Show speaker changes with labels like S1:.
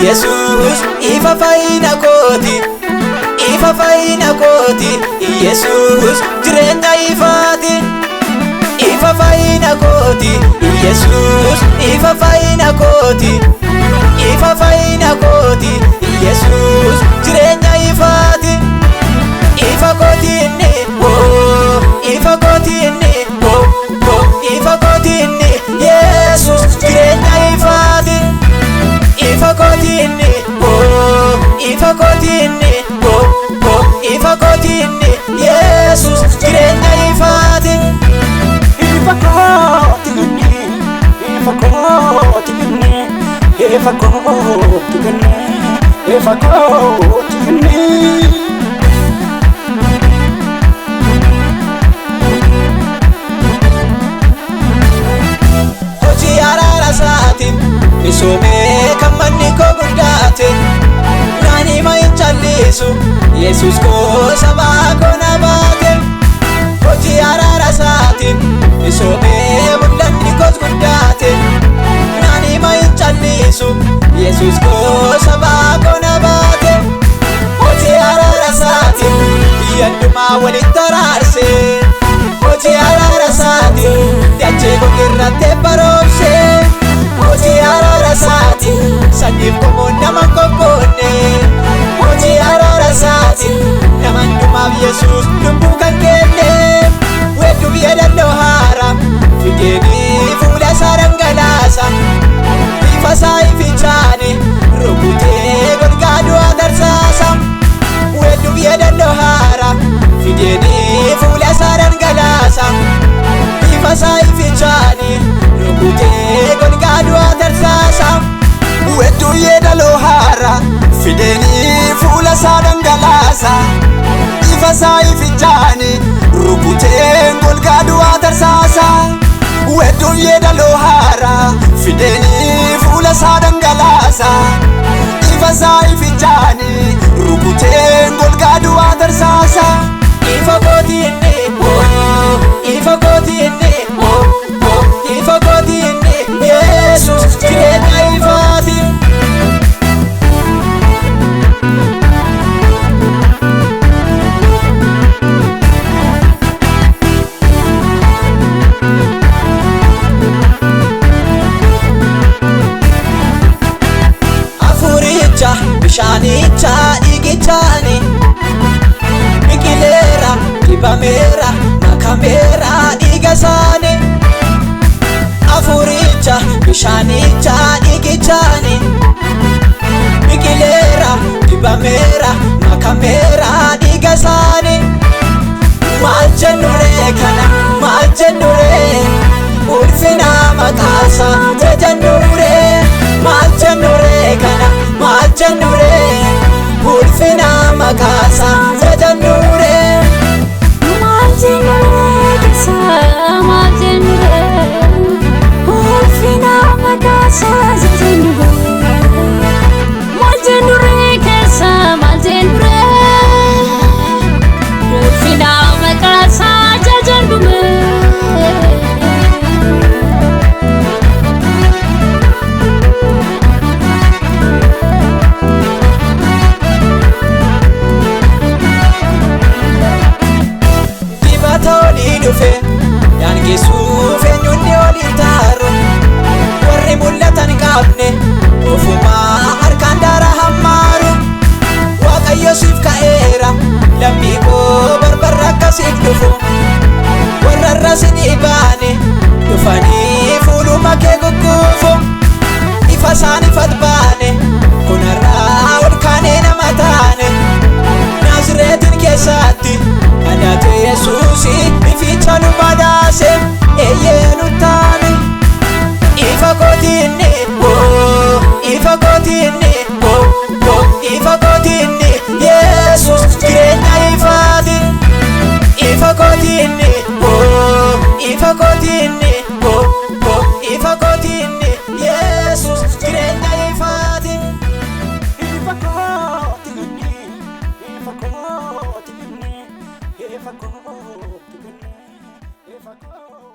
S1: Jesus ifa faina koti Jesus jirenya ifati ifa faina koti Jesus ifa faina koti Jesus jirenya ifati ifa kotini oh ifa kotini oh ifa kotini Jesus jirenya ifati ifa kotini oh ifa kotini oh ifa kotini Jesus jirenya ifati ifa kotini ifa kotini ifa kotini ifa kotini hoji arara saatin misome kamanni ko guddaate nani mai challisu Jesus ko saba ko nabaate hoji arara saatin misome mul'anni ko guddaate nani mai challisu Jesus ko saba ko nabaate hoji arara saatin yanduma walitti araarse hoji arara saatin dachee ko irratti baroomse hoji arara saatin sanyiif komoo naman kokkoonne hoji arara saatin naman dhumaaf Jesus lubbuu kan kenne wedduu biyya dalloo haara fideenii fuula isaa dhangalaasa ifa isaa ifichaani rukutee golgaa du'aa tarsaasa wedduu biyya dalloo haara fideenii fuula isaa dhangalaasa ifa isaa ifichaani rukutee golgaa du'aa tarsaasa wedduu biyya dalloo haara fideenii fuula isaa dhangalaasa ifa isaa ifichaani rukutee golgaa du'aa tarsaasa wedduu biyya dalloo haara fideenii fuula isaa dhangalaasa ifa isaa ifichaani rukutee golgaa du'aa tarsaasa ifa kotini oh ifa kotini oh ifa kotini Jesus jirenya ifati afuricha bishanicha igichani mikilera kibamera makamera igasani afuricha bishanicha igichani mikilera kibamera makamera igasani malchenure kana malchenure ulfina makasa jajannure malchenure kana malchenure ulfina makasa jajannure
S2: malchenure kasa malchenure ulfina makasa jajannure malchenure kasa malchenure ulfina makasa jajannure
S1: ifa kootini ifa kootini Yesus jireenya ifaati ifa kootini ifa kootini ifa kootini Yesus jireenya ifaati ifa kootini ifa kootini ifa kootini ifa kootini